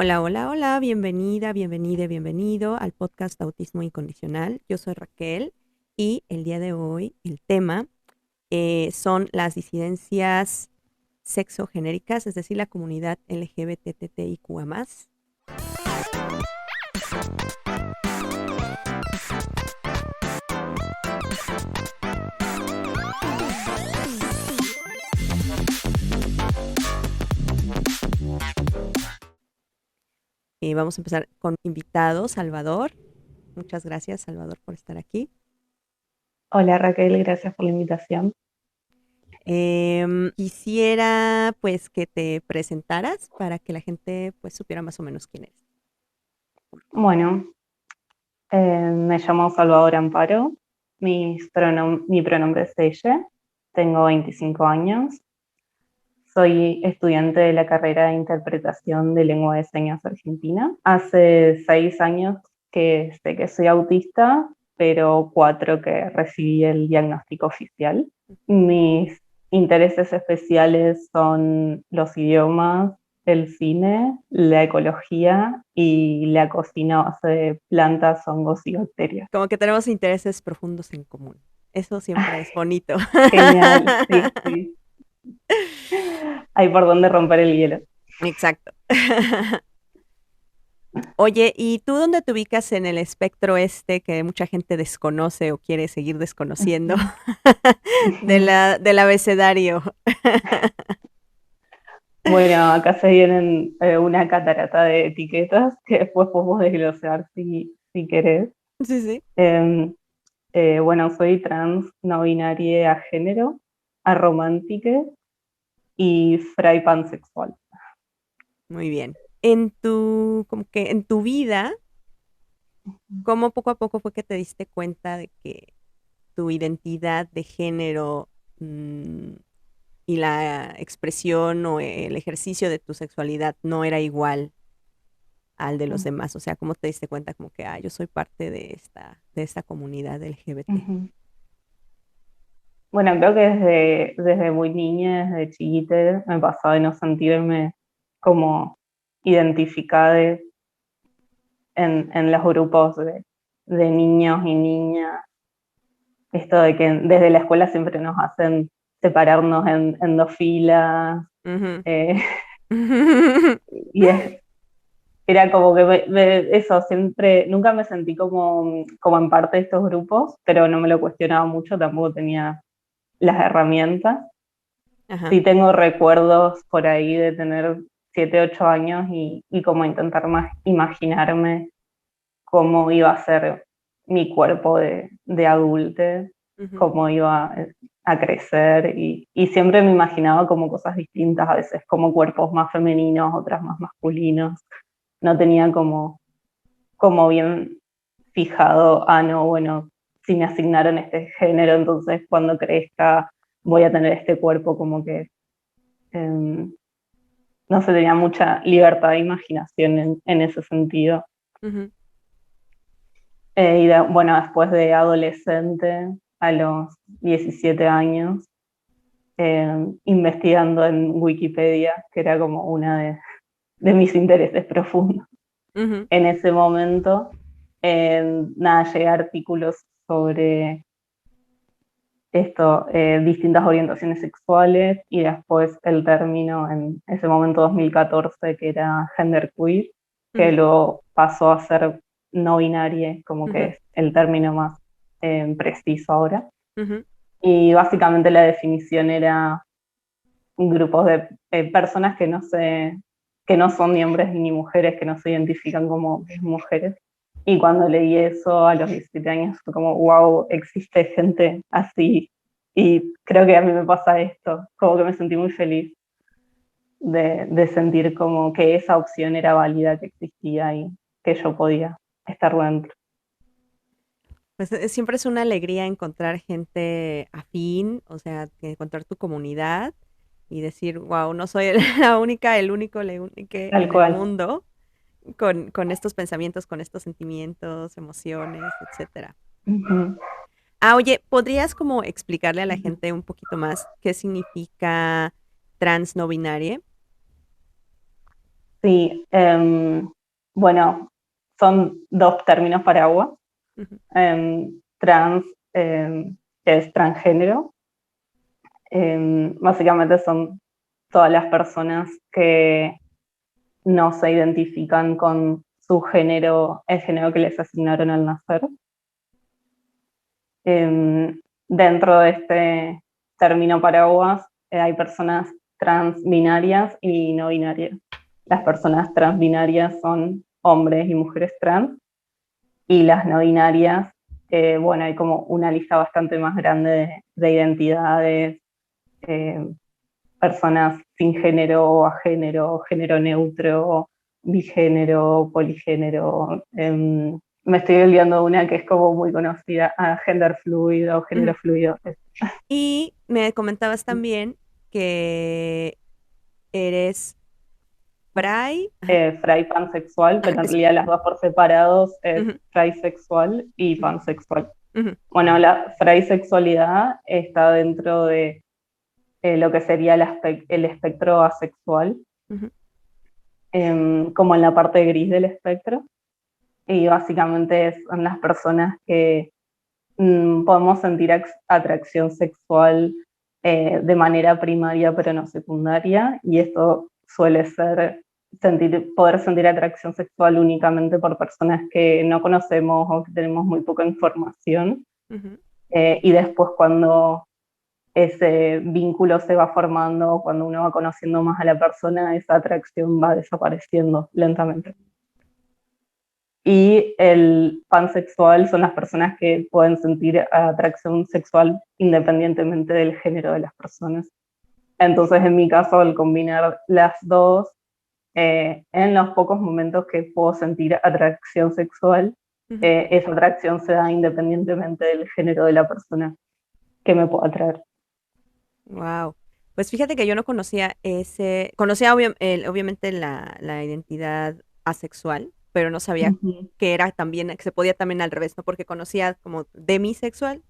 Hola, hola, hola, bienvenida, bienvenida, bienvenido al podcast Autismo Incondicional. Yo soy Raquel y el día de hoy el tema son las disidencias sexogenéricas, es decir, la comunidad LGBTTIQA+. Vamos a empezar con invitado, Salvador. Muchas gracias, Salvador, por estar aquí. Hola Raquel, gracias por la invitación. Quisiera pues que te presentaras para que la gente pues supiera más o menos quién eres. Bueno, me llamo Salvador Amparo, mi pronombre es ella, tengo 25 años, soy estudiante de la carrera de Interpretación de Lengua de Señas Argentina. Hace 6 años que sé que soy autista, pero 4 que recibí el diagnóstico oficial. Mis intereses especiales son los idiomas, el cine, la ecología y la cocina a base de plantas, hongos y bacterias. Como que tenemos intereses profundos en común. Eso siempre es bonito. Genial, sí, sí. Hay por dónde romper el hielo. Exacto. Oye, ¿y tú dónde te ubicas en el espectro este que mucha gente desconoce o quiere seguir desconociendo del abecedario? Bueno, acá se vienen una catarata de etiquetas que después podemos desglosar si querés. Sí, sí. Em, bueno, soy trans, no binaria a género, aromántica y fray pansexual. Muy bien. Como que en tu vida, ¿cómo poco a poco fue que te diste cuenta de que tu identidad de género mm, y la expresión o el ejercicio de tu sexualidad no era igual al de los demás? O sea, ¿cómo te diste cuenta como que, yo soy parte de esta comunidad LGBT? Ujú. Bueno, creo que desde muy niña, desde chiquita, me pasaba de no sentirme como identificada en los grupos de niños y niñas. Esto de que desde la escuela siempre nos hacen separarnos en dos filas, Ujú. eh, y era como que eso, siempre, nunca me sentí como en parte de estos grupos, pero no me lo cuestionaba mucho, tampoco tenía las herramientas. Ajá. Sí tengo recuerdos por ahí de tener 7 8 años y como intentar más imaginarme cómo iba a ser mi cuerpo de adulte, Ujú. cómo iba a crecer y siempre me imaginaba como cosas distintas, a veces como cuerpos más femeninos, otras más masculinos. No tenía como bien fijado, no, bueno, si me asignaron este género, entonces cuando crezca voy a tener este cuerpo, como que em, no se tenía mucha libertad de imaginación en ese sentido. Ujú. Bueno, después de adolescente, a los 17 años, investigando en Wikipedia, que era como una de mis intereses profundos. Ujú. En ese momento, nada, llegué a artículos sobre esto, distintas orientaciones sexuales y después el término en ese momento 2014 que era genderqueer, que Ujú. luego pasó a ser no binaria, como que Ujú. es el término más preciso ahora. Ujú. Y básicamente la definición era grupos de personas que no son ni hombres ni mujeres, que no se identifican como mujeres. Y cuando leí eso a los 17 años fue como, wow, existe gente así. Y creo que a mí me pasa esto, como que me sentí muy feliz de sentir como que esa opción era válida, que existía y que yo podía estar dentro. Pues siempre es una alegría encontrar gente afín, o sea, que encontrar tu comunidad y decir, wow, no soy la única, el único, la única Tal en el cual. mundo con estos pensamientos, con estos sentimientos, emociones, etcétera. Ujú. Oye, ¿podrías como explicarle a la gente un poquito más qué significa trans no binaria? Sí, bueno, son dos términos paraguas. Trans, que es transgénero. Básicamente son todas las personas que no se identifican con su género, el género que les asignaron al nacer. Dentro de este término paraguas hay personas transbinarias y no binarias. Las personas transbinarias son hombres y mujeres trans, y las no binarias, bueno, hay como una lista bastante más grande de identidades, personas sin género o agénero, género neutro, bigénero, poligénero. Me estoy olvidando una que es como muy conocida, gender fluido, género fluido. Y me comentabas también que eres fray. Fray pansexual, pero en realidad las dos por separados es fray sexual y pansexual. Bueno, la fray sexualidad está dentro de lo que sería el espectro asexual, como en la parte gris del espectro, y básicamente son las personas que podemos sentir atracción sexual de manera primaria pero no secundaria, y esto suele ser poder sentir atracción sexual únicamente por personas que no conocemos o que tenemos muy poca información. Y después, cuando ese vínculo se va formando, cuando uno va conociendo más a la persona, esa atracción va desapareciendo lentamente. Y el pansexual son las personas que pueden sentir atracción sexual independientemente del género de las personas. Entonces, en mi caso, al combinar las dos, en los pocos momentos que puedo sentir atracción sexual, esa atracción se da independientemente del género de la persona que me pueda atraer. Wow. Pues fíjate que yo no conocía obviamente la identidad asexual, pero no sabía que era también, que se podía también al revés, ¿no? Porque conocía como demisexual,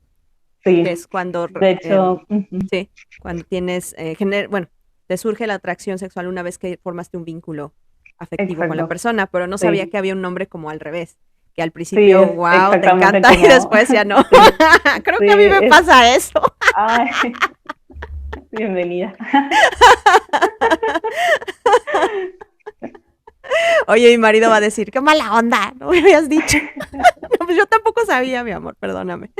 Sí, que es cuando, de hecho, sí, cuando tienes, bueno, te surge la atracción sexual una vez que formaste un vínculo afectivo con la exacto, persona, pero no sabía sí. que había un nombre como al revés, que al Sí, principio, es wow, te exactamente encanta y como, después ya no. sí, Creo sí, que a mí me pasa eso. ay, bienvenida. Oye, mi marido va a decir, qué mala onda, no me habías dicho. No, pues yo tampoco sabía, mi amor, perdóname.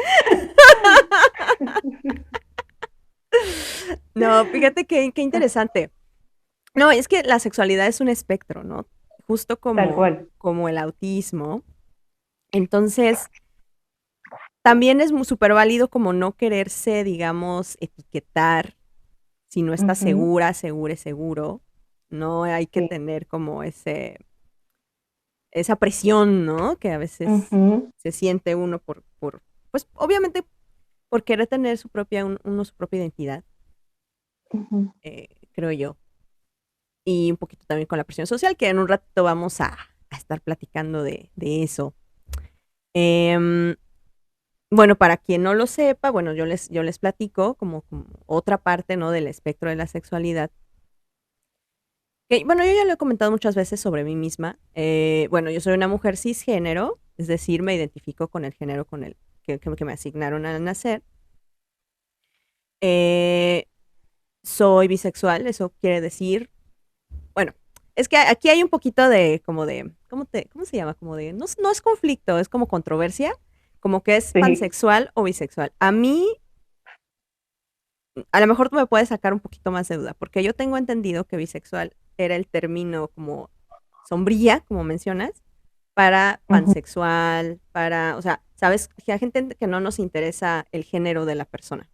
No, fíjate qué interesante. No, es que la sexualidad es un espectro, ¿no? Justo Tal cual. como el autismo. Entonces, también es súper válido como no quererse, digamos, etiquetar si no está segura, seguro. No hay que Sí. tener como esa presión, ¿no? Que a veces se siente uno pues obviamente por querer tener su propia identidad, creo yo. Y un poquito también con la presión social, que en un ratito vamos a estar platicando de eso. Bueno, para quien no lo sepa, bueno, yo les platico como otra parte, ¿no? Del espectro de la sexualidad. Que, bueno, yo ya lo he comentado muchas veces sobre mí misma. Bueno, yo soy una mujer cisgénero, es decir, me identifico con el género con el que me asignaron al nacer. Soy bisexual, eso quiere decir, bueno, es que aquí hay un poquito de ¿cómo se llama? Como de, no es conflicto, es como controversia, como que es Sí. pansexual o bisexual. A mí, a lo mejor tú me puedes sacar un poquito más de duda, porque yo tengo entendido que bisexual era el término como sombría, como mencionas, para pansexual, o sea, sabes, que hay gente que no nos interesa el género de la persona,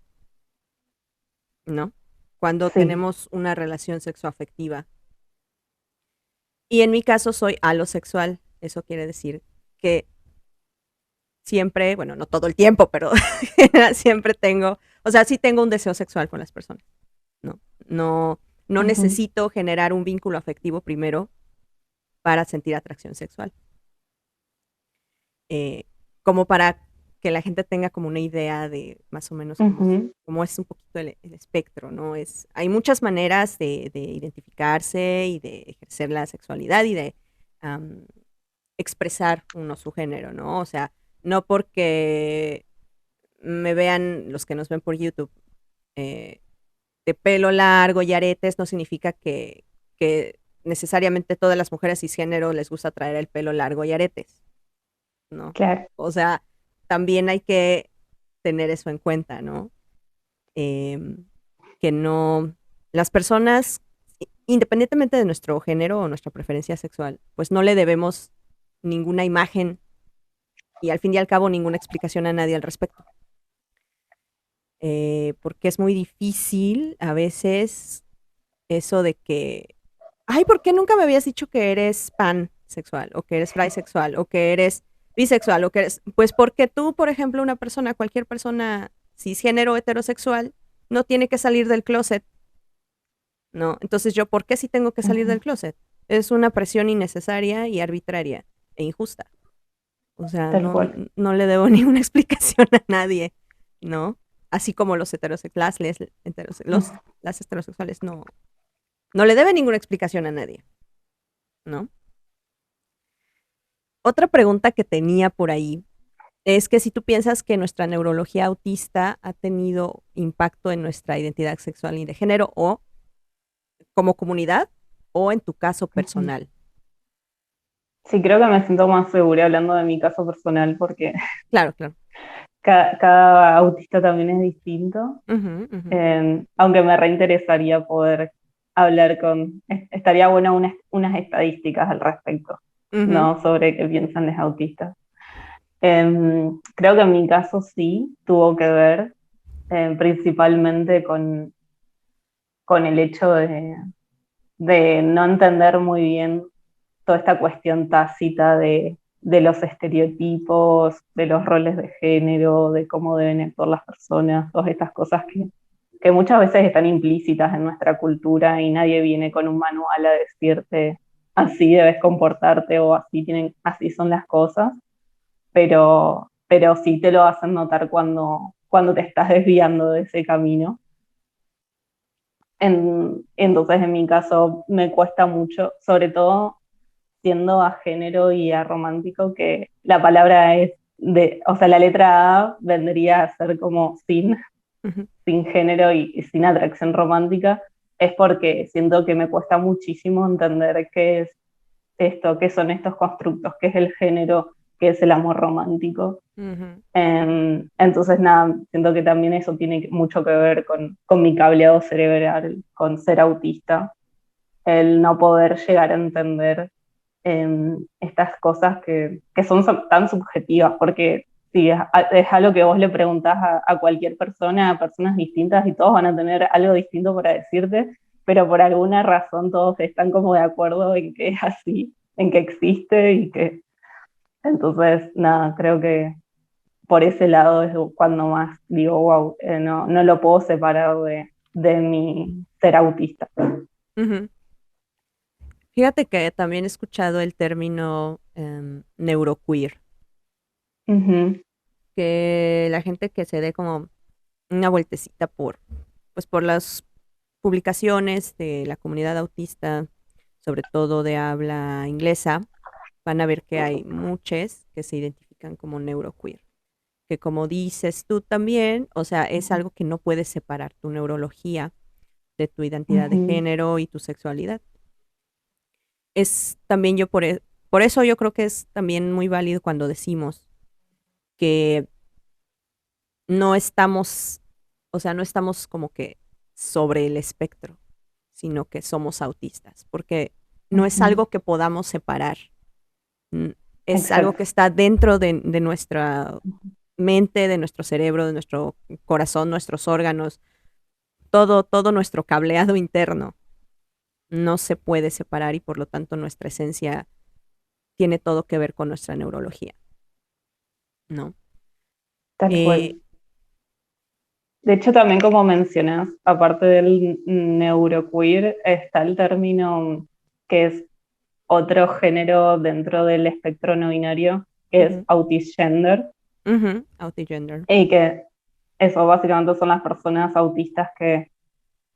¿no? Cuando Sí. tenemos una relación sexoafectiva. Y en mi caso soy alosexual, eso quiere decir que siempre, bueno, no todo el tiempo, pero siempre tengo, o sea, sí tengo un deseo sexual con las personas, ¿no? No necesito generar un vínculo afectivo primero para sentir atracción sexual. Como para que la gente tenga como una idea de más o menos cómo es un poquito el espectro, ¿no? Hay muchas maneras de identificarse y de ejercer la sexualidad y de expresar uno su género, ¿no? O sea, no porque me vean los que nos ven por YouTube de pelo largo y aretes, no significa que necesariamente todas las mujeres cisgénero les gusta traer el pelo largo y aretes, ¿no? Claro. O sea, también hay que tener eso en cuenta, ¿no? Que no, las personas, independientemente de nuestro género o nuestra preferencia sexual, pues no le debemos ninguna imagen y al fin y al cabo ninguna explicación a nadie al respecto. Porque es muy difícil a veces eso de que, ay, ¿por qué nunca me habías dicho que eres pansexual o que eres trisexual o que eres bisexual o que eres, pues porque tú, por ejemplo, una persona, cualquier persona cisgénero heterosexual, no tiene que salir del closet, ¿no? Entonces yo, ¿por qué sí tengo que salir del closet? Es una presión innecesaria y arbitraria e injusta. O sea, Tal cual. no le debo ninguna explicación a nadie, ¿no? Así como los heterosexuales, las heterosexuales no le deben ninguna explicación a nadie, ¿no? Otra pregunta que tenía por ahí es que si tú piensas que nuestra neurología autista ha tenido impacto en nuestra identidad sexual y de género o como comunidad o en tu caso personal. Sí, creo que me siento más segura hablando de mi caso personal porque Claro, claro. cada autista también es distinto. Aunque me reinteresaría poder hablar estaría bueno unas estadísticas al respecto, ¿no? Sobre qué piensan los autistas. Creo que en mi caso sí tuvo que ver principalmente con el hecho de no entender muy bien toda esta cuestión tácita de los estereotipos, de los roles de género, de cómo deben actuar las personas, todas estas cosas que muchas veces están implícitas en nuestra cultura y nadie viene con un manual a decirte así debes comportarte o así son las cosas, pero sí te lo hacen notar cuando te estás desviando de ese camino. Entonces, en mi caso, me cuesta mucho, sobre todo siendo a género y a romántico, que la palabra o sea, la letra A vendría a ser como sin género y sin atracción romántica, es porque siento que me cuesta muchísimo entender qué es esto, qué son estos constructos, qué es el género, qué es el amor romántico. Entonces, nada, siento que también eso tiene mucho que ver con mi cableado cerebral, con ser autista, el no poder llegar a entender estas cosas que son tan subjetivas, porque si es algo que vos le preguntás a cualquier persona, a personas distintas, y todos van a tener algo distinto para decirte, pero por alguna razón todos están como de acuerdo en que es así, en que existe y que... Entonces, nada, creo que por ese lado es cuando más digo, wow, no lo puedo separar de mi ser autista. Fíjate que también he escuchado el término neuroqueer, que la gente que se dé como una vueltecita pues por las publicaciones de la comunidad autista, sobre todo de habla inglesa, van a ver que hay muchos que se identifican como neuroqueer, que como dices tú también, o sea, es algo que no puedes separar tu neurología de tu identidad de género y tu sexualidad. Es también por eso yo creo que es también muy válido cuando decimos que no estamos, o sea, no estamos como que sobre el espectro, sino que somos autistas, porque no es algo que podamos separar. Es algo que está dentro de nuestra mente, de nuestro cerebro, de nuestro corazón, nuestros órganos, todo nuestro cableado interno no se puede separar y por lo tanto nuestra esencia tiene todo que ver con nuestra neurología, ¿no? Tal cual. De hecho, también como mencionas, aparte del neuroqueer, está el término que es otro género dentro del espectro no binario, que es autisgender, Autigender. Y que eso básicamente son las personas autistas que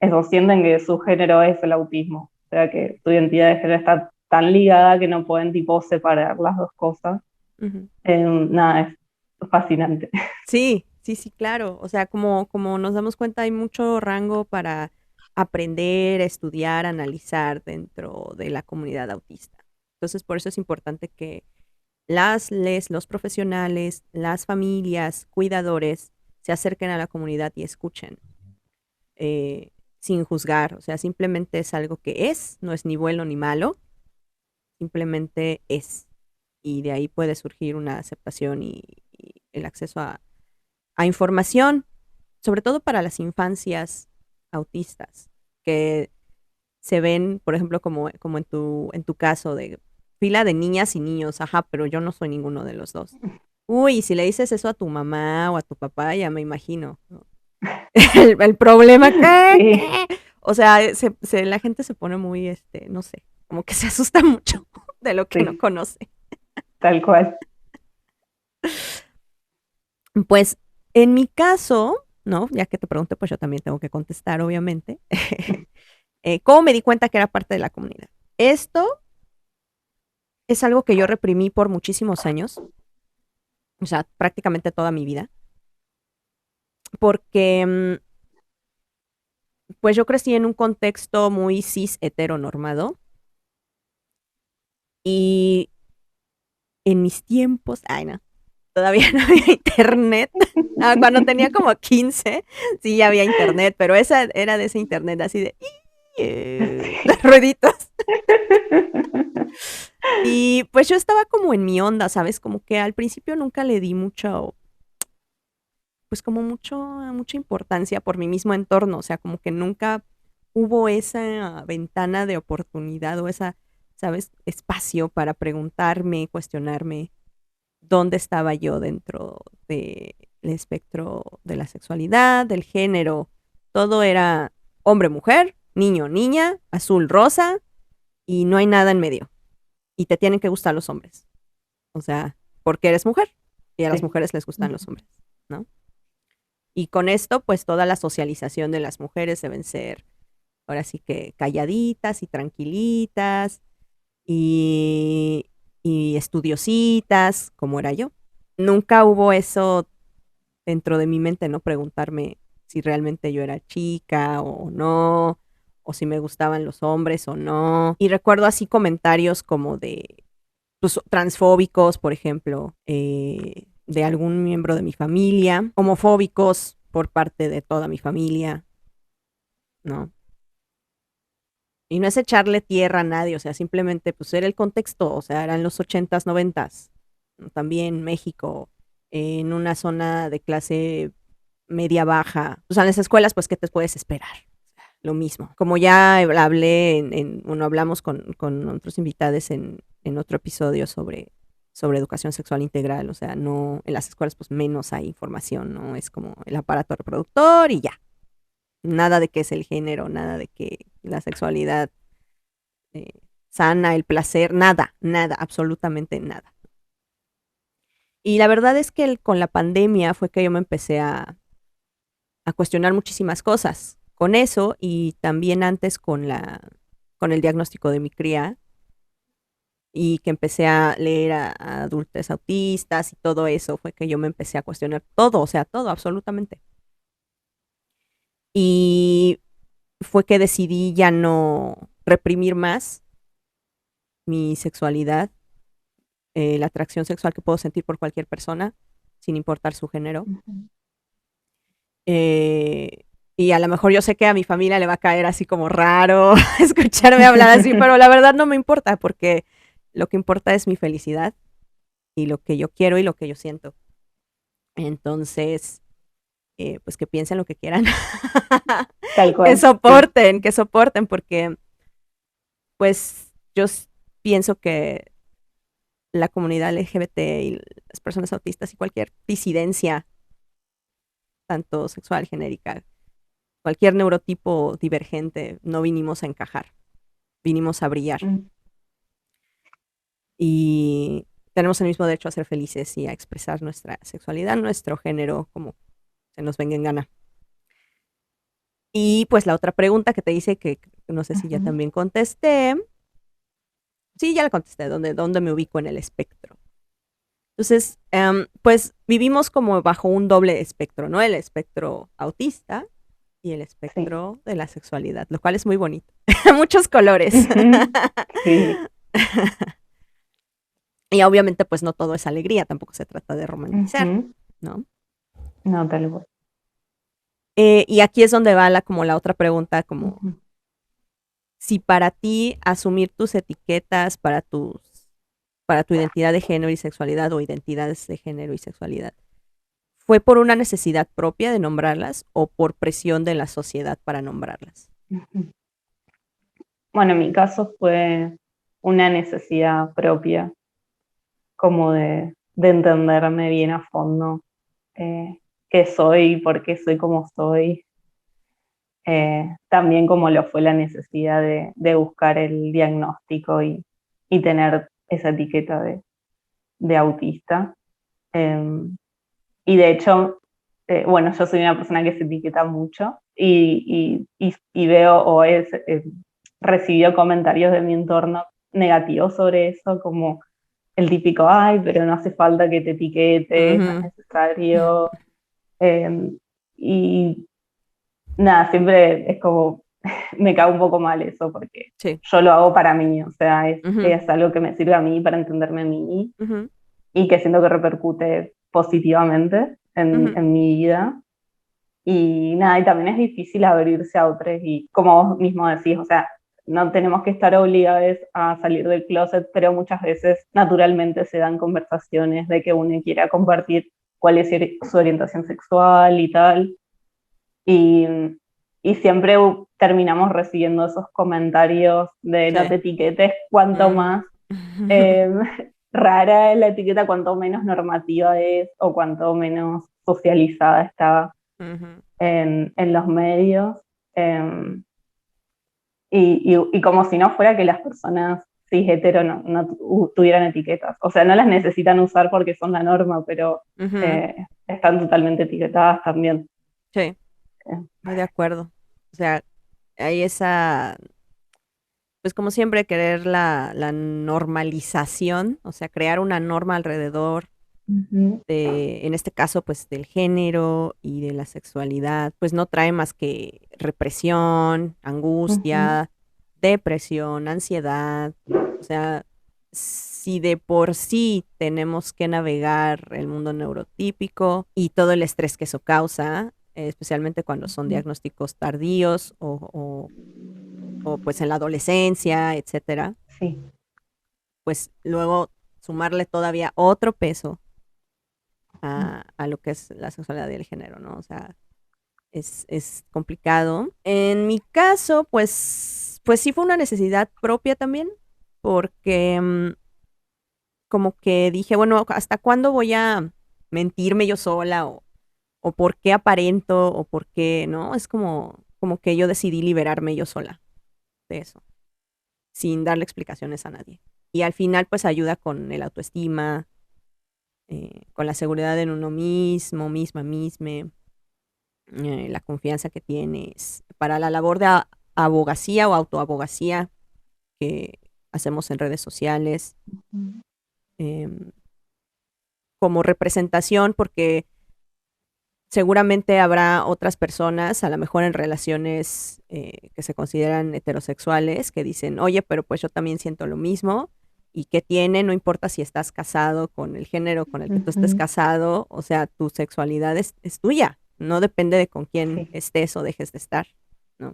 eso sienten que su género es el autismo. O sea que su identidad de género está tan ligada que no pueden tipo separar las dos cosas. Nada, es fascinante. Sí, sí, sí, claro. O sea, como nos damos cuenta, hay mucho rango para aprender, estudiar, analizar dentro de la comunidad autista. Entonces, por eso es importante que los profesionales, las familias, cuidadores, se acerquen a la comunidad y escuchen, sin juzgar. O sea, simplemente es algo que es, no es ni bueno ni malo, simplemente es. Y de ahí puede surgir una aceptación y el acceso a información, sobre todo para las infancias autistas, que se ven, por ejemplo, como en tu caso, de fila de niñas y niños, ajá, pero yo no soy ninguno de los dos. Uy, si le dices eso a tu mamá o a tu papá, ya me imagino, ¿no? El problema, ¿qué? Sí, ¿Qué? O sea, la gente se pone muy, no sé, como que se asusta mucho de lo que no sí, conoce. tal cual. Pues en mi caso, ¿no? Ya que te pregunté, pues yo también tengo que contestar, obviamente. ¿Cómo me di cuenta que era parte de la comunidad? Esto es algo que yo reprimí por muchísimos años, o sea, prácticamente toda mi vida, porque pues yo crecí en un contexto muy cis heteronormado y en mis tiempos, ay no, todavía no había internet. Ah, cuando tenía como 15, sí ya había internet, pero esa era de ese internet así de las rueditas. Y pues yo estaba como en mi onda, ¿sabes? Como que al principio nunca le di mucho, pues como mucha importancia por mi mismo entorno, o sea, como que nunca hubo esa ventana de oportunidad o esa, ¿sabes? Espacio para preguntarme, cuestionarme dónde estaba yo dentro del espectro de la sexualidad, del género. Todo era hombre, mujer, niño, niña, azul, rosa y no hay nada en medio. Y te tienen que gustar los hombres. O sea, porque eres mujer y a las Sí. mujeres les gustan los hombres, ¿no? Y con esto, pues toda la socialización de las mujeres deben ser, ahora sí que calladitas y tranquilitas y, y estudiositas, como era yo. Nunca hubo eso dentro de mi mente, no preguntarme si realmente yo era chica o no, o si me gustaban los hombres o no. Y recuerdo así comentarios como de, pues, transfóbicos, por ejemplo, de algún miembro de mi familia, homofóbicos por parte de toda mi familia, ¿no? Y no es echarle tierra a nadie, o sea, simplemente pues era el contexto, o sea, eran los ochentas, noventas, ¿no? También México, en una zona de clase media baja, o sea, en las escuelas, pues, ¿qué te puedes esperar? Lo mismo. Como ya hablé, bueno, hablamos con otros invitados en otro episodio sobre educación sexual integral, o sea, no, en las escuelas pues menos hay información, ¿no? Es como el aparato reproductor y ya. Nada de qué es el género, nada de que la sexualidad sana, el placer, nada, nada, absolutamente nada. Y la verdad es que con la pandemia fue que yo me empecé a cuestionar muchísimas cosas con eso y también antes con el diagnóstico de mi cría y que empecé a leer a adultos autistas y todo eso, fue que yo me empecé a cuestionar todo, o sea, todo, absolutamente. Y fue que decidí ya no reprimir más mi sexualidad, la atracción sexual que puedo sentir por cualquier persona, sin importar su género. Eh, y a lo mejor yo sé que a mi familia le va a caer así como raro escucharme hablar así, pero la verdad no me importa porque lo que importa es mi felicidad y lo que yo quiero y lo que yo siento. Entonces, pues que piensen lo que quieran. Tal cual, sí. Que soporten, porque pues pienso que la comunidad LGBT y las personas autistas y cualquier disidencia, tanto sexual, genérica, cualquier neurotipo divergente, no vinimos a encajar, vinimos a brillar. Mm. Y tenemos el mismo derecho a ser felices y a expresar nuestra sexualidad, nuestro género, como se nos venga en gana. Y pues la otra pregunta que te hice, que no sé si ya también contesté. Sí, ya la contesté, ¿dónde me ubico en el espectro? Entonces, pues vivimos como bajo un doble espectro, ¿no? El espectro autista y el espectro de la sexualidad, lo cual es muy bonito. Muchos colores. Sí. Y obviamente, pues no todo es alegría, tampoco se trata de romantizar, ¿no? No, tal cual. Y aquí es donde va como la otra pregunta, como si para ti asumir tus etiquetas para tu identidad de género y sexualidad o identidades de género y sexualidad, ¿fue por una necesidad propia de nombrarlas o por presión de la sociedad para nombrarlas? Bueno, en mi caso fue una necesidad propia, como de entenderme bien a fondo qué soy, por qué soy como soy. También como lo fue la necesidad de buscar el diagnóstico y tener esa etiqueta de autista. Y de hecho, bueno, yo soy una persona que se etiqueta mucho y veo o he recibido comentarios de mi entorno negativos sobre eso, como el típico, ay, pero no hace falta que te etiquetes, no es necesario. Y nada, siempre es como, me cae un poco mal eso, porque yo lo hago para mí, o sea, es algo que me sirve a mí para entenderme a mí y que siento que repercute positivamente en mi vida. Y nada, y también es difícil abrirse a otros y como vos mismo decís, o sea, no tenemos que estar obligados a salir del closet, pero muchas veces naturalmente se dan conversaciones de que uno quiera compartir cuál es su orientación sexual y tal. Y, y siempre terminamos recibiendo esos comentarios de no te etiquetes, cuanto más rara es la etiqueta, cuanto menos normativa es o cuanto menos socializada está en los medios. Y como si no fuera que las personas cis hetero no tuvieran etiquetas. O sea, no las necesitan usar porque son la norma, pero están totalmente etiquetadas también. Sí, estoy de acuerdo. O sea, hay esa, pues como siempre, querer la normalización, o sea, crear una norma alrededor de, en este caso, pues del género y de la sexualidad, pues no trae más que represión, angustia, depresión, ansiedad. O sea, si de por sí tenemos que navegar el mundo neurotípico y todo el estrés que eso causa, especialmente cuando son diagnósticos tardíos o pues en la adolescencia, etcétera, pues luego sumarle todavía otro peso a lo que es la sexualidad y el género, ¿no? O sea, es complicado. En mi caso, pues sí fue una necesidad propia también, porque como que dije, bueno, ¿hasta cuándo voy a mentirme yo sola o por qué aparento o por qué, ¿no? Es como que yo decidí liberarme yo sola de eso, sin darle explicaciones a nadie. Y al final, pues ayuda con el autoestima, con la seguridad en uno mismo, misma, la confianza que tienes para la labor de abogacía o autoabogacía que hacemos en redes sociales, como representación, porque seguramente habrá otras personas, a lo mejor en relaciones que se consideran heterosexuales, que dicen, oye, pero pues yo también siento lo mismo. ¿Y qué tiene? No importa si estás casado con el género con el que tú estés casado, o sea, tu sexualidad es tuya, no depende de con quién estés o dejes de estar, ¿no?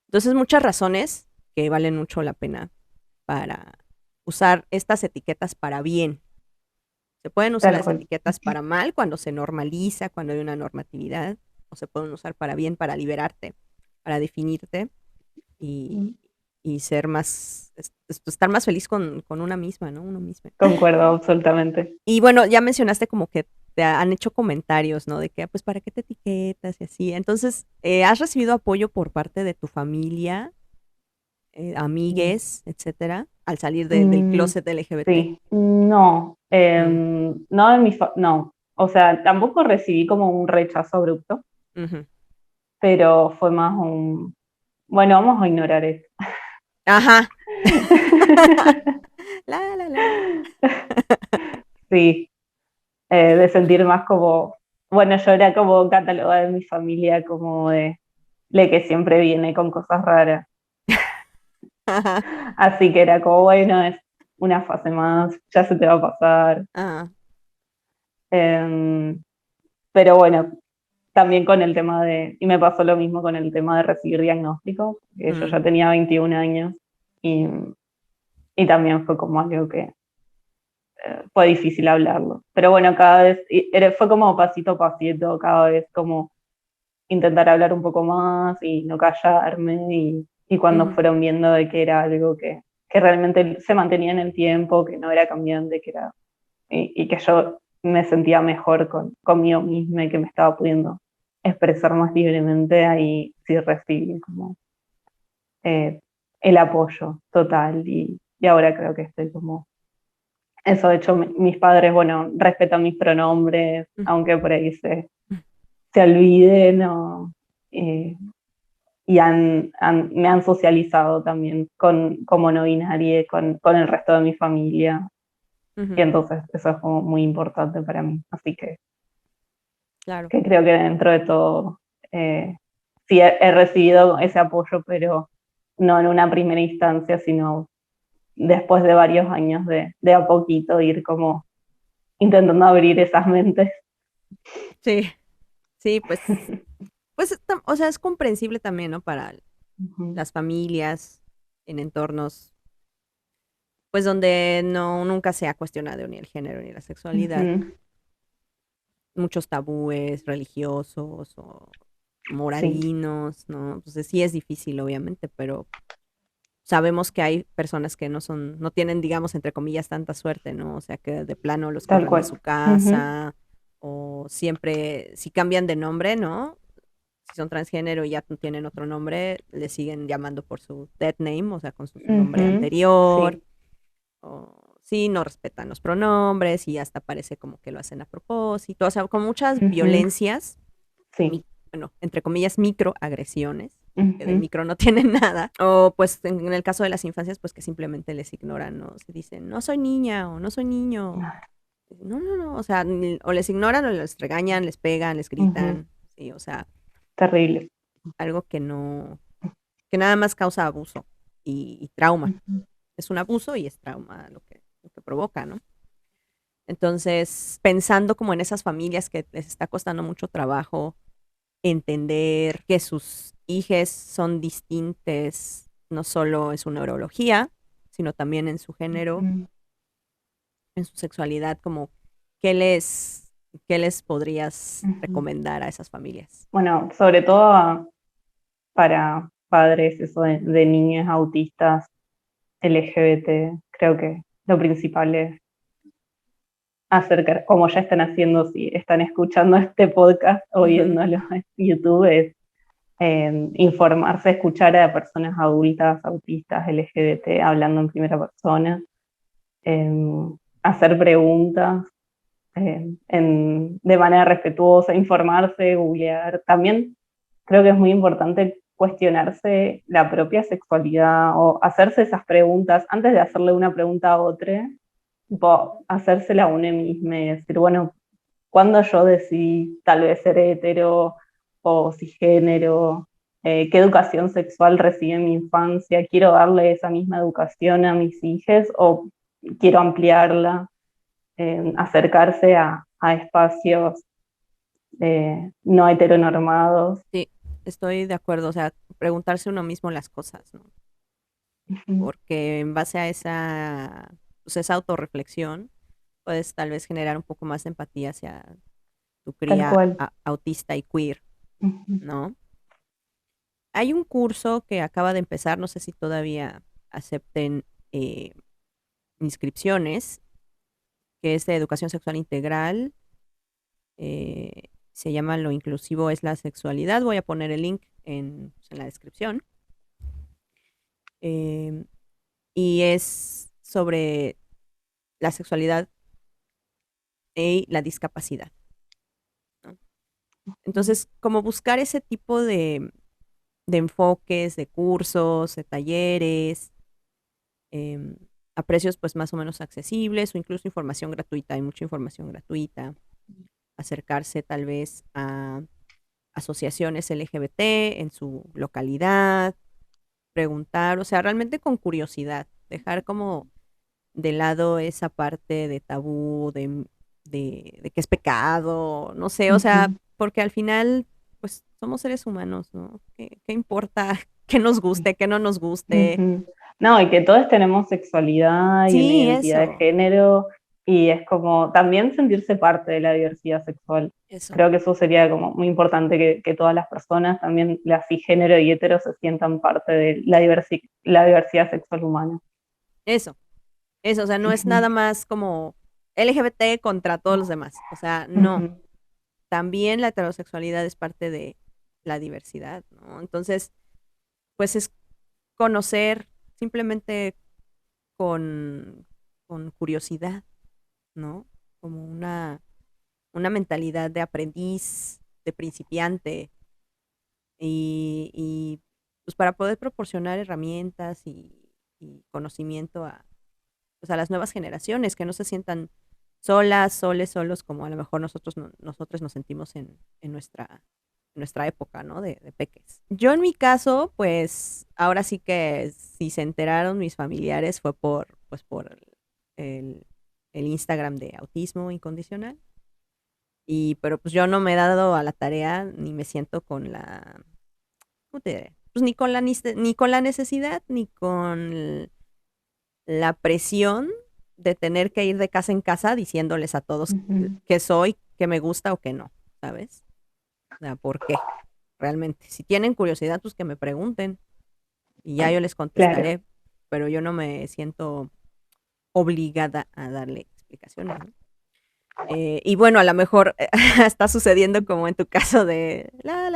Entonces, muchas razones que valen mucho la pena para usar estas etiquetas para bien. Se pueden usar las etiquetas para mal cuando se normaliza, cuando hay una normatividad, o se pueden usar para bien, para liberarte, para definirte y ser más, estar más feliz con una misma, ¿no? Uno mismo. Concuerdo, absolutamente. Y bueno, ya mencionaste como que te han hecho comentarios, ¿no? De que, pues, ¿para qué te etiquetas y así? Entonces, ¿has recibido apoyo por parte de tu familia, amigues, etcétera, al salir del closet LGBT? Sí, no, Mm, No de no, o sea, tampoco recibí como un rechazo abrupto, ujú. pero fue más un, bueno, vamos a ignorar esto. Ajá. La, la, la. Sí, de sentir más como, bueno, yo era como catalogada de mi familia como de que siempre viene con cosas raras. Ajá. Así que era como, bueno, es una fase más, ya se te va a pasar. Ajá. Em, pero bueno, también con el tema y me pasó lo mismo con el tema de recibir diagnóstico, que yo Mm, ya tenía 21 años y, y también fue como algo que fue difícil hablarlo. Pero bueno, cada vez, fue como pasito a pasito, cada vez como intentar hablar un poco más y no callarme y cuando ujú, fueron viendo de que era algo que realmente se mantenía en el tiempo, que no era cambiante, que era, y que yo me sentía mejor conmigo misma y que me estaba pudiendo expresar más libremente, ahí sí recibí como eh, el apoyo total y ahora creo que estoy como eso. De hecho, mis padres, bueno, respetan mis pronombres, mm, aunque por ahí se olviden eh, y me han socializado también con como no binaria, con el resto de mi familia. Y ujú. entonces eso es como muy importante para mí. Así Claro. que creo que dentro de todo, eh, sí he recibido ese apoyo, pero no en una primera instancia, sino después de varios años de a poquito ir como intentando abrir esas mentes. Sí, sí, pues, o sea, es comprensible también, ¿no? Para Ujú, las familias en entornos, pues donde no nunca se ha cuestionado ni el género ni la sexualidad, ujú, muchos tabúes religiosos o sí, moralinos, ¿no? Entonces sí es difícil, obviamente, pero sabemos que hay personas que no tienen, digamos, entre comillas, tanta suerte, ¿no? O sea, que de plano los tal corren de cual. su Ujú, casa o siempre, si cambian de nombre, ¿no? Si son transgénero y ya tienen otro nombre, le siguen llamando por su dead name, o sea, con su nombre ujú, anterior, sí, o sí, no respetan los pronombres y hasta parece como que lo hacen a propósito, o sea, con muchas ujú, violencias, sí, bueno, entre comillas, microagresiones, que de ujú, micro no tienen nada, o pues en el caso de las infancias, pues que simplemente les ignoran, ¿no? Se dicen, no soy niña o no soy niño. No, no, no, o sea, o les ignoran o les regañan, les pegan, les ujú, gritan, sí, o sea, terrible. algo que no, que nada más causa abuso y trauma. Ujú, Es un abuso y es trauma lo que provoca, ¿no? Entonces, pensando como en esas familias que les está costando mucho trabajo entender que sus hijes son distintas, no solo en su neurología, sino también en su género, ujú, en su sexualidad, como qué les, qué les podrías ujú. recomendar a esas familias. Bueno, sobre todo para padres, eso de niños autistas, LGBT, creo que lo principal es acercar, como ya están haciendo, si están escuchando este podcast o Ujú, viéndolo en YouTube, es informarse, escuchar a personas adultas, autistas, LGBT, hablando en primera persona, eh, hacer preguntas de manera respetuosa, informarse, googlear. También creo que es muy importante cuestionarse la propia sexualidad o hacerse esas preguntas antes de hacerle una pregunta a otra, tipo, hacérsela a uno mismo y decir, bueno, ¿cuándo yo decidí tal vez ser hetero o cisgénero? ¿Qué educación sexual recibí en mi infancia? ¿Quiero darle esa misma educación a mis hijos o quiero ampliarla? Acercarse a espacios no heteronormados. sí, estoy de acuerdo, o sea, preguntarse uno mismo las cosas, ¿no? Ujú, Porque en base a esa, pues esa autorreflexión, puedes tal vez generar un poco más de empatía hacia tu tal cría cual. autista y queer, Ujú, ¿no? Hay un curso que acaba de empezar, no sé si todavía acepten eh, inscripciones, que es de educación sexual integral. Se llama Lo inclusivo es la sexualidad. Voy a poner el link en la descripción. Y es sobre la sexualidad y la discapacidad, ¿no? Entonces, como buscar ese tipo de enfoques, de cursos, de talleres, em, a precios pues más o menos accesibles o incluso información gratuita, hay mucha información gratuita, acercarse tal vez a asociaciones LGBT en su localidad, preguntar, o sea, realmente con curiosidad, dejar como de lado esa parte de tabú, de que es pecado, no sé, o sea, Ujú, porque al final, pues somos seres humanos, ¿no? ¿Qué importa que nos guste, que no nos guste? ujú. No, y que todos tenemos sexualidad y una Sí, identidad de eso, género, y es como también sentirse parte de la diversidad sexual. eso, Creo que eso sería como muy importante que todas las personas, también las cisgénero y hetero, se sientan parte de la diversidad sexual humana. eso, eso, o sea, no es Ujú, nada más como LGBT contra todos los demás, o sea, no, ujú. también la heterosexualidad es parte de la diversidad, ¿no? Entonces, pues es conocer simplemente con, con curiosidad, ¿no? Como una mentalidad de aprendiz, de principiante, y pues para poder proporcionar herramientas y conocimiento pues, a las nuevas generaciones, que no se sientan solas, soles, solos, como a lo mejor nosotros nos sentimos en nuestra época, ¿no? De peques. Yo en mi caso, pues ahora sí que si se enteraron mis familiares fue pues por el, el Instagram de Autismo Incondicional. Pero pues yo no me he dado a la tarea ni me siento con ¿cómo te diré? Pues ni con la necesidad, ni con la presión de tener que ir de casa en casa diciéndoles a todos Ujú. que soy, que me gusta o que no, ¿sabes? O sea, ¿por qué? Realmente. Si tienen curiosidad, pues que me pregunten y ya yo les Claro, contestaré, pero yo no me siento obligada a darle explicaciones, ¿no? Y bueno, a lo mejor está sucediendo como en tu caso de la,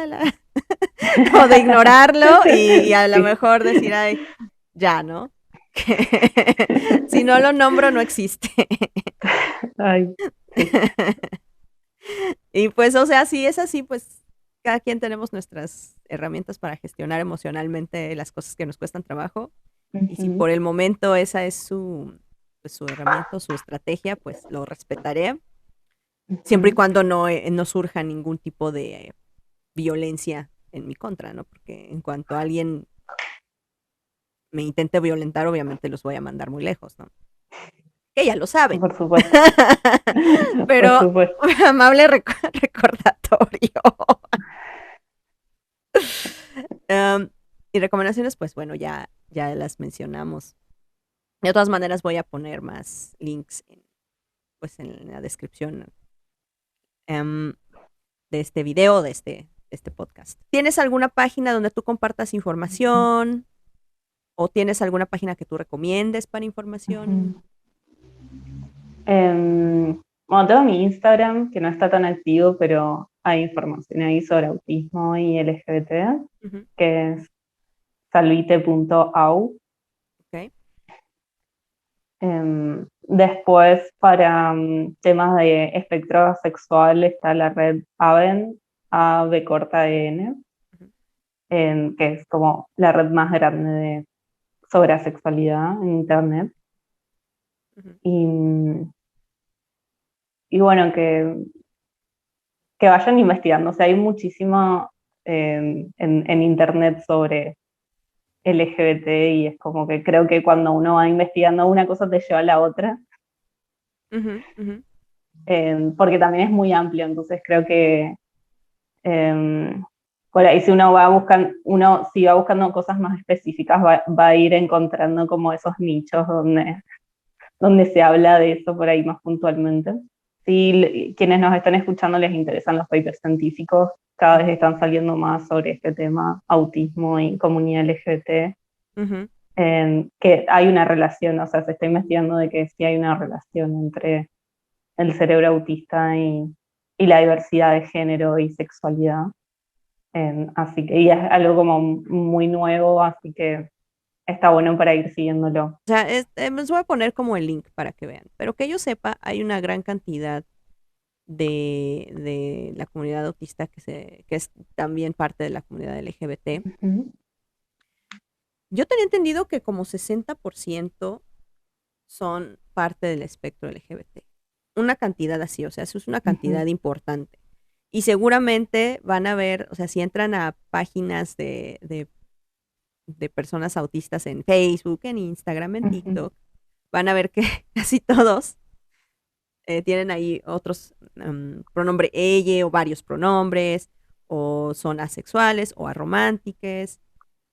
o de ignorarlo y a lo sí. mejor decir, ay, ya, ¿no? Que si no lo nombro, no existe. Ay, sí, Y pues, o sea, si es así, pues cada quien tenemos nuestras herramientas para gestionar emocionalmente las cosas que nos cuestan trabajo. Y si ujú, por el momento esa es pues, su herramienta, su estrategia, pues lo respetaré, siempre y ujú. cuando no surja ningún tipo de violencia en mi contra, ¿no? Porque en cuanto alguien me intente violentar, obviamente los voy a mandar muy lejos, ¿no? Que ya lo saben. Por supuesto, por Pero supuesto. amable recordatorio. Am, y recomendaciones, pues bueno, ya las mencionamos. De todas maneras, voy a poner más links pues en la descripción em, de este video, de este podcast. ¿Tienes alguna página donde tú compartas información? ¿O tienes alguna página que tú recomiendes para información? Ujú. Bueno, tengo mi Instagram, que no está tan activo, pero hay información ahí sobre autismo y LGBT, Ujú, que es salvite.au. ok, Después, para temas de espectro sexual, está la red AVEN, AB corta EN, ujú, que es como la red más grande sobre asexualidad en Internet. ujú, Y, y bueno, que vayan investigando. O sea, hay muchísimo en Internet sobre LGBT, y es como que creo que cuando uno va investigando una cosa te lleva a la otra, ujú, ujú. porque también es muy amplio. Entonces creo que eh, por ahí si uno va buscando, uno si va buscando cosas más específicas, va a ir encontrando como esos nichos donde se habla de eso por ahí más puntualmente. Si quienes nos están escuchando les interesan los papers científicos, cada vez Ujú, están saliendo más sobre este tema, autismo y comunidad LGBT, ujú, que hay una relación, o sea, se está investigando de que sí hay una relación entre el cerebro autista y la diversidad de género y sexualidad. Así que, y es algo como muy nuevo, así que está bueno para ir siguiéndolo. o sea, les voy a poner como el link para que vean. Pero que yo sepa, hay una gran cantidad. de la comunidad autista que es también parte de la comunidad LGBT. Yo tenía entendido que como 60% son parte del espectro LGBT. Una cantidad así, o sea, eso es una cantidad importante. Y seguramente van a ver, o sea, si entran a páginas de personas autistas en Facebook, en Instagram, en TikTok, van a ver que casi todos tienen ahí otros pronombre ella o varios pronombres, o son asexuales o arománticas.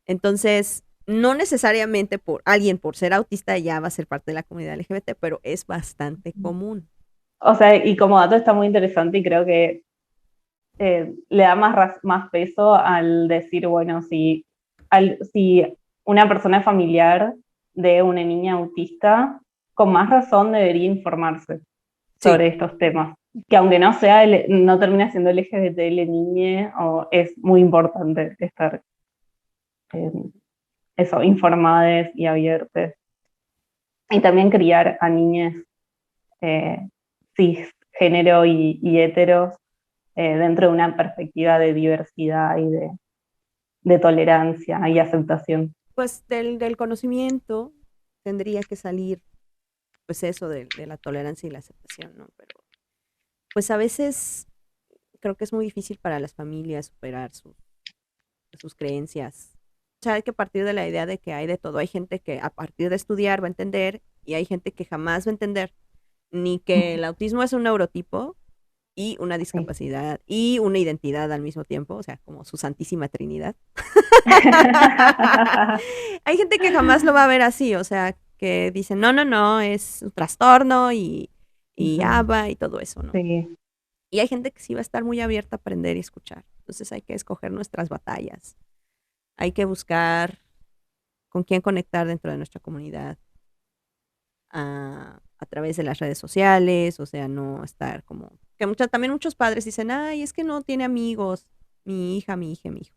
Entonces, no necesariamente por alguien por ser autista ya va a ser parte de la comunidad LGBT, pero es bastante común. O sea, y como dato está muy interesante y creo que le da más peso al decir, bueno, si una persona es familiar de una niña autista, con más razón debería informarse Sí, sobre estos temas. Que aunque no sea, no termina siendo LGBTL niñe, o es muy importante estar eh, eso, informadas y abiertas. Y también criar a niñas cisgénero y heteros dentro de una perspectiva de diversidad y de tolerancia y aceptación. pues del conocimiento tendría que salir, pues eso de la tolerancia y la aceptación, ¿no? Pero pues a veces creo que es muy difícil para las familias superar sus creencias. O sea, hay que partir de la idea de que hay de todo. Hay gente que a partir de estudiar va a entender y hay gente que jamás va a entender ni que el autismo es un neurotipo y una Sí. discapacidad y una identidad al mismo tiempo, o sea, como su santísima trinidad. Hay gente que jamás lo va a ver así, o sea, que dicen, no, no, no, es un trastorno y ABA y todo eso, ¿no? Sí. Y hay gente que sí va a estar muy abierta a aprender y escuchar. Entonces hay que escoger nuestras batallas. Hay que buscar con quién conectar dentro de nuestra comunidad a través de las redes sociales, o sea, no estar como... Que también muchos padres dicen, ay, es que no tiene amigos, mi hija, mi hija, mi hijo.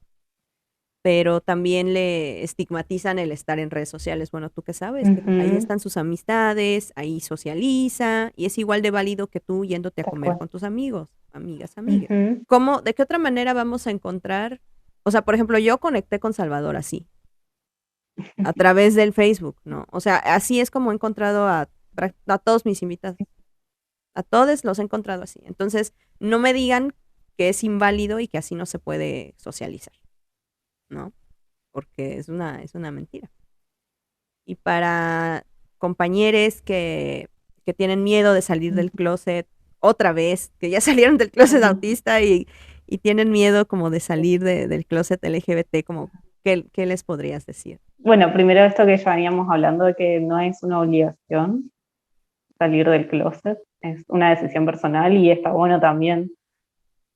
Pero también le estigmatizan el estar en redes sociales. Bueno, tú qué sabes, que ahí están sus amistades, ahí socializa, y es igual de válido que tú yéndote a Tal comer cual. con tus amigos, amigas. ¿Cómo, de qué otra manera vamos a encontrar? O sea, por ejemplo, yo conecté con Salvador así, a través del Facebook, ¿no? O sea, así es como he encontrado a todos mis invitados. A todos los he encontrado así. Entonces, no me digan que es inválido y que así no se puede socializar, ¿no? Porque es una mentira. Y para compañeros que tienen miedo de salir del closet otra vez, que ya salieron del closet autista y tienen miedo como de salir del closet LGBT, como, ¿qué les podrías decir? Bueno, primero esto que ya veníamos hablando de que no es una obligación salir del closet, es una decisión personal y está bueno también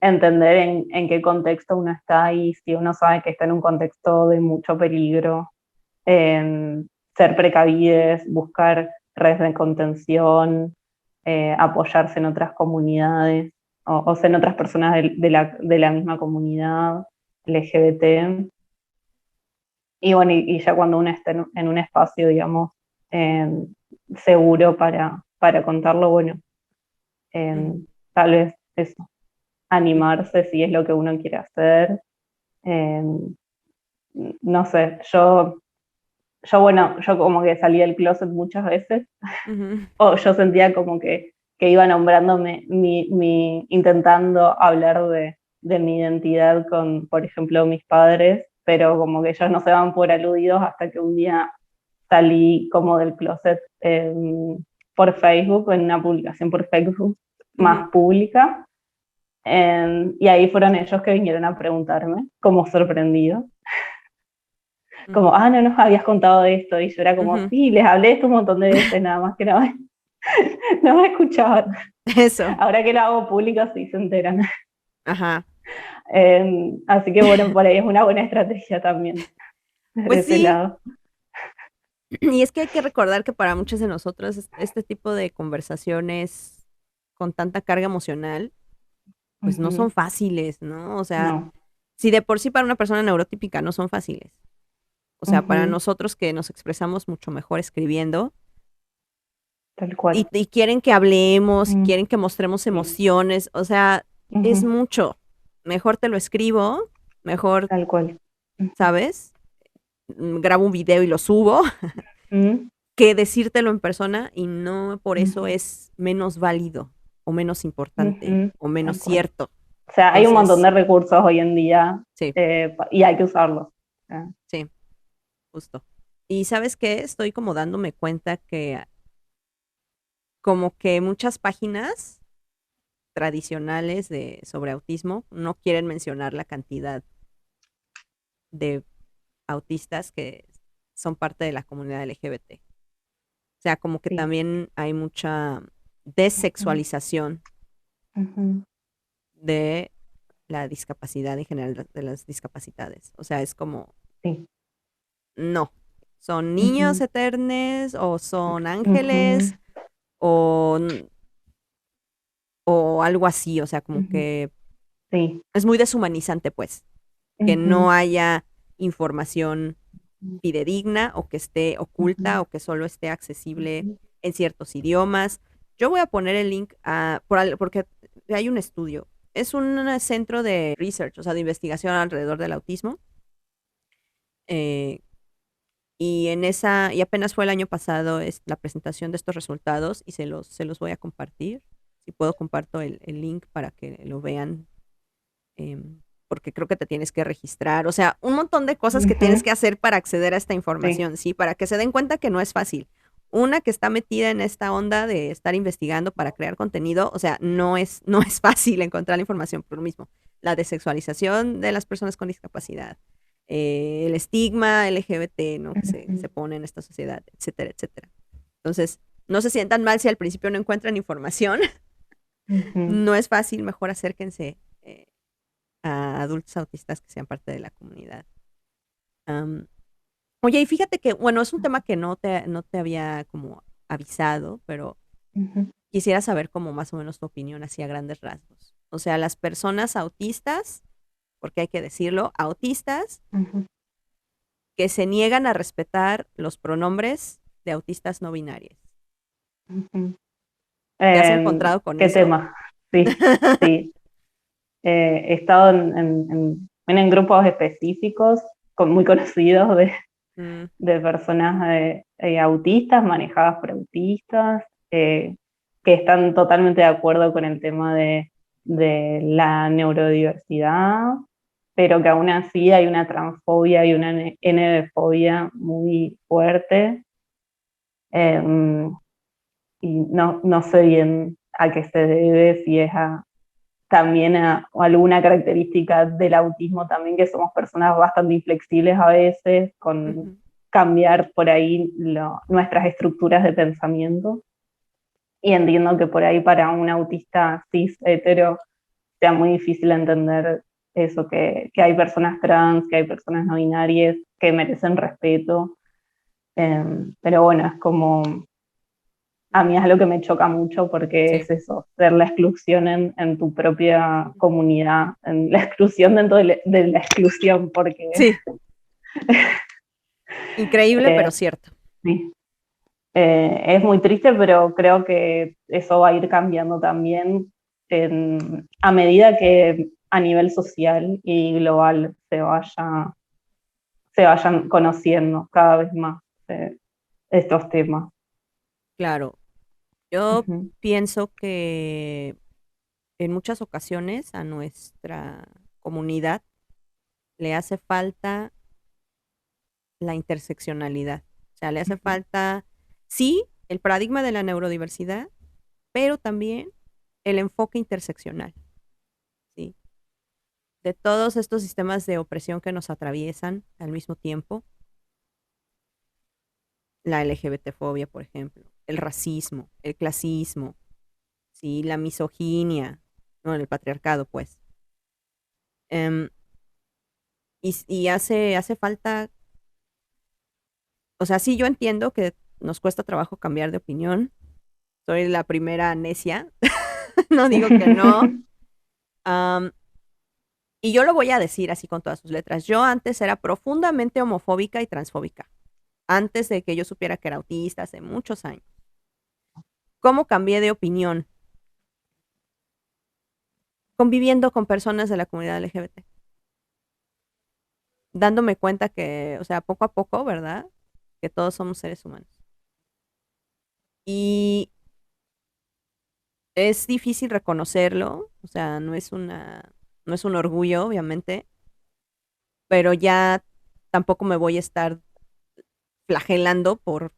entender en qué contexto uno está y si uno sabe que está en un contexto de mucho peligro, ser precavides, buscar redes de contención, apoyarse en otras comunidades o sea, en otras personas de la misma comunidad LGBT. Y bueno, y ya cuando uno está en un espacio, digamos, eh, seguro para contarlo, bueno, eh, Ujú, tal vez eso, ujú, animarse si es lo que uno quiere hacer. Eh, no sé, bueno, yo como que salí del closet muchas veces, ujú, o yo sentía como que iba nombrándome, intentando hablar de mi identidad con, por ejemplo, mis padres, pero como que ellos no se van por aludidos hasta que un día salí como del closet por Facebook, en una publicación por Facebook ujú, más pública, y ahí fueron ellos que vinieron a preguntarme, como sorprendidos, como, ujú, no nos habías contado de esto, y yo era como, ujú. sí, les hablé de esto un montón de veces, nada más que no me escuchaban. Eso, Ahora que lo hago público, sí se enteran. ajá. Así que bueno, por ahí es una buena estrategia también, desde Pues ese sí, lado. y es que hay que recordar que para muchos de nosotros este tipo de conversaciones con tanta carga emocional, pues no son Ujú. fáciles, ¿no? O sea, No. si de por sí para una persona neurotípica no son fáciles. O sea, para Ujú. nosotros que nos expresamos mucho mejor escribiendo, tal cual. Y quieren que hablemos, quieren que mostremos emociones, o sea, es mucho. Mejor te lo escribo, mejor, tal cual. ¿sabes? Grabo un video y lo subo, que decírtelo en persona y no por eso es menos válido o menos importante o menos Tal cual. cierto. O sea, hay un montón Entonces, de recursos hoy en día sí, y hay que usarlos. sí, justo. Y ¿sabes qué? Estoy como dándome cuenta que como que muchas páginas tradicionales sobre autismo no quieren mencionar la cantidad de autistas que son parte de la comunidad LGBT. O sea, como que Sí. también hay mucha desexualización de la discapacidad en general, de las discapacidades. O sea, es como, Sí. no, son niños eternos o son ángeles o, o algo así. O sea, como que Sí. es muy deshumanizante, pues, que no haya información fidedigna o que esté oculta o que solo esté accesible en ciertos idiomas. Yo voy a poner el link porque hay un estudio. Es un centro de research, o sea, de investigación alrededor del autismo. eh, y apenas fue el año pasado la presentación de estos resultados y se los voy a compartir. Si puedo, comparto el link para que lo vean, porque creo que te tienes que registrar. O sea, un montón de cosas que tienes que hacer para acceder a esta Sí. información, ¿sí? Para que se den cuenta que no es fácil. Una que está metida en esta onda de estar investigando para crear contenido, o sea, no es fácil encontrar la información por lo mismo. La desexualización de las personas con discapacidad, el estigma LGBT, ¿no? Que se pone en esta sociedad, etcétera, etcétera. Entonces, no se sientan mal si al principio no encuentran información. No es fácil, mejor acérquense a adultos autistas que sean parte de la comunidad. Am, Oye, y fíjate que, bueno, es un tema que no te había como avisado, pero quisiera saber como más o menos tu opinión así a grandes rasgos. O sea, las personas autistas, porque hay que decirlo, autistas que se niegan a respetar los pronombres de autistas no binarios. ¿Te has encontrado con ¿Qué eso? tema? Sí, sí. He estado en grupos específicos muy conocidos Mm, de personas autistas, manejadas por autistas, que están totalmente de acuerdo con el tema de la neurodiversidad, pero que aún así hay una transfobia y una NB-fobia muy fuerte. Y no sé bien a qué se debe, si es también a alguna característica del autismo también, que somos personas bastante inflexibles a veces, con ujú. cambiar por ahí nuestras estructuras de pensamiento. Y entiendo que por ahí para un autista cis hetero sea muy difícil entender eso, que hay personas trans, que hay personas no binarias, que merecen respeto. Pero bueno, es como a mí es algo que me choca mucho porque Sí, es eso, ver la exclusión en tu propia comunidad, en la exclusión dentro de la exclusión, porque sí, increíble, pero eh, cierto. sí, es muy triste, pero creo que eso va a ir cambiando también a medida que a nivel social y global se vayan conociendo cada vez más estos temas. Claro, yo Ujú, pienso que en muchas ocasiones a nuestra comunidad le hace falta la interseccionalidad. O sea, le hace ujú, falta, sí, el paradigma de la neurodiversidad, pero también el enfoque interseccional, ¿sí? De todos estos sistemas de opresión que nos atraviesan al mismo tiempo, la LGBT-fobia, por ejemplo, el racismo, el clasismo, ¿sí? La misoginia, no, el patriarcado, pues. Em, y hace falta, o sea, sí, yo entiendo que nos cuesta trabajo cambiar de opinión. Soy la primera necia, no digo que no. Am, y yo lo voy a decir así con todas sus letras. Yo antes era profundamente homofóbica y transfóbica, antes de que yo supiera que era autista hace muchos años. ¿Cómo cambié de opinión? Conviviendo con personas de la comunidad LGBT. Dándome cuenta que, o sea, poco a poco, ¿verdad? Que todos somos seres humanos. Y es difícil reconocerlo, o sea, no es un orgullo, obviamente, pero ya tampoco me voy a estar flagelando por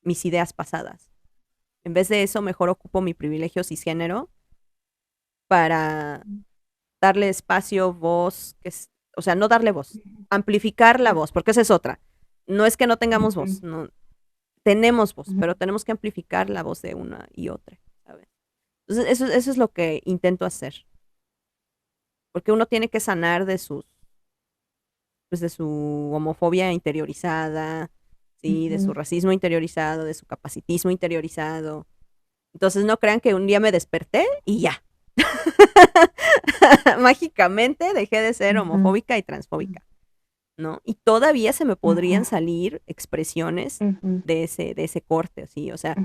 mis ideas pasadas. En vez de eso, mejor ocupo mi privilegio cisgénero para darle espacio, voz, o sea, no darle voz, amplificar la voz, porque esa es otra. No es que no tengamos voz, no, tenemos voz, pero tenemos que amplificar la voz de una y otra, ¿sabes? Entonces, eso es lo que intento hacer. Porque uno tiene que sanar pues de su homofobia interiorizada, ¿sí? De su racismo interiorizado, de su capacitismo interiorizado. Entonces no crean que un día me desperté y ya. Mágicamente dejé de ser homofóbica y transfóbica, ¿no? Y todavía se me podrían salir expresiones de ese corte, ¿sí? O sea,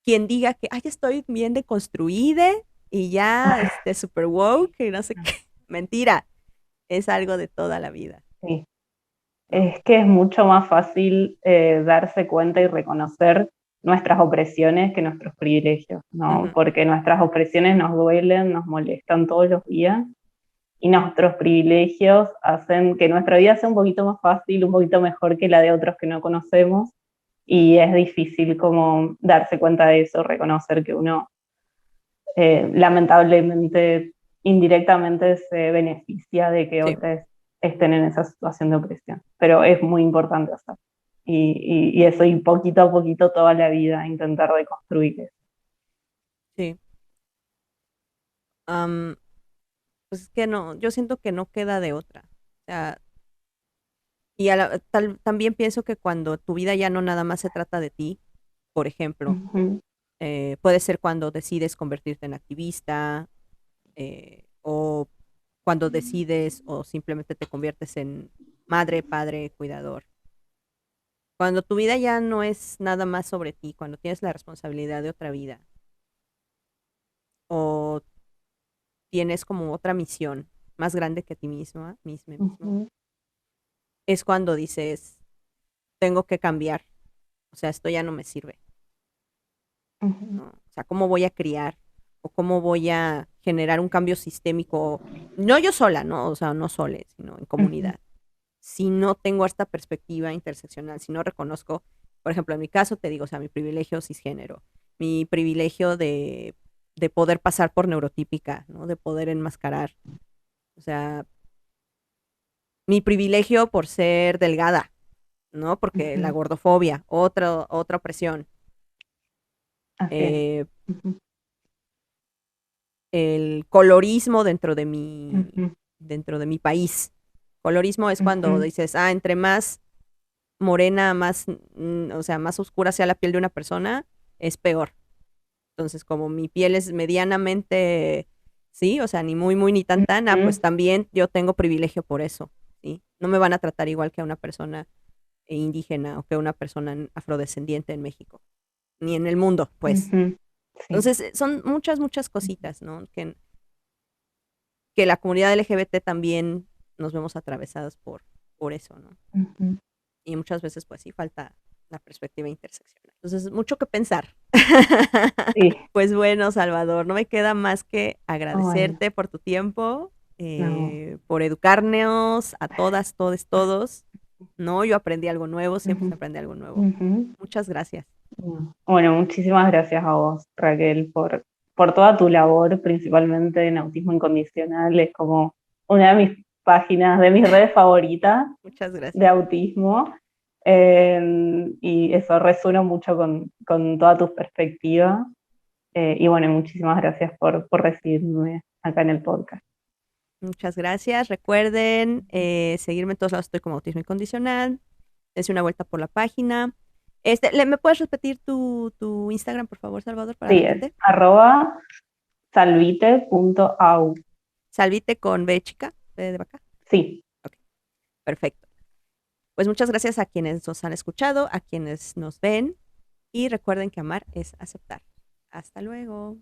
quien diga que, ay, estoy bien deconstruida y ya, super woke y no sé qué. Mentira, es algo de toda la vida. Sí. ¿No? Es que es mucho más fácil darse cuenta y reconocer nuestras opresiones que nuestros privilegios, ¿no? Porque nuestras opresiones nos duelen, nos molestan todos los días, y nuestros privilegios hacen que nuestra vida sea un poquito más fácil, un poquito mejor que la de otros que no conocemos, y es difícil como darse cuenta de eso, reconocer que uno lamentablemente indirectamente se beneficia de que Sí. otros estén en esa situación de opresión, pero es muy importante hacer. Y eso, y poquito a poquito toda la vida intentar deconstruir eso. Sí. Pues es que no, yo siento que no queda de otra. O sea, y también pienso que cuando tu vida ya no nada más se trata de ti, por ejemplo, puede ser cuando decides convertirte en activista, o cuando decides o simplemente te conviertes en madre, padre, cuidador. Cuando tu vida ya no es nada más sobre ti, cuando tienes la responsabilidad de otra vida o tienes como otra misión más grande que ti misma, mismo, es cuando dices, tengo que cambiar, o sea, esto ya no me sirve, ¿no? O sea, ¿cómo voy a criar o cómo voy a generar un cambio sistémico? No yo sola, ¿no? O sea, no sola, sino en comunidad. Si no tengo esta perspectiva interseccional, si no reconozco, por ejemplo, en mi caso te digo, o sea, mi privilegio cisgénero, mi privilegio de poder pasar por neurotípica, ¿no? De poder enmascarar, o sea, mi privilegio por ser delgada, ¿no? Porque la gordofobia, otra opresión. Eh, el colorismo dentro de mi país. Colorismo es cuando dices, entre más morena, más, o sea, más oscura sea la piel de una persona, es peor. Entonces, como mi piel es medianamente, sí, o sea, ni muy, muy, ni tan, tan, pues también yo tengo privilegio por eso, ¿sí? No me van a tratar igual que a una persona indígena o que a una persona afrodescendiente en México, ni en el mundo, pues. Sí. Entonces, son muchas, muchas cositas, ¿no? Que la comunidad LGBT también nos vemos atravesadas por eso, ¿no? Y muchas veces, pues sí, falta la perspectiva interseccional. Entonces, mucho que pensar. Sí. Pues bueno, Salvador, no me queda más que Bueno, agradecerte por tu tiempo, no. por educarnos a todas, todos. No, yo aprendí algo nuevo, siempre se aprende algo nuevo. Muchas gracias. Bueno, muchísimas gracias a vos, Raquel, por toda tu labor, principalmente en Autismo Incondicional. Es como una de mis páginas, de mis redes favoritas Muchas de gracias. autismo. Y eso resuena mucho con todas tus perspectivas. Y bueno, muchísimas gracias por recibirme acá en el podcast. Muchas gracias. Recuerden seguirme en todos lados, estoy como Autismo Incondicional. Dense una vuelta por la página. ¿Me puedes repetir tu Instagram, por favor, Salvador, para la Sí, es gente? @salvite.au. Salvite con B chica, B de vaca. Sí. Ok, perfecto. Pues muchas gracias a quienes nos han escuchado, a quienes nos ven y recuerden que amar es aceptar. Hasta luego.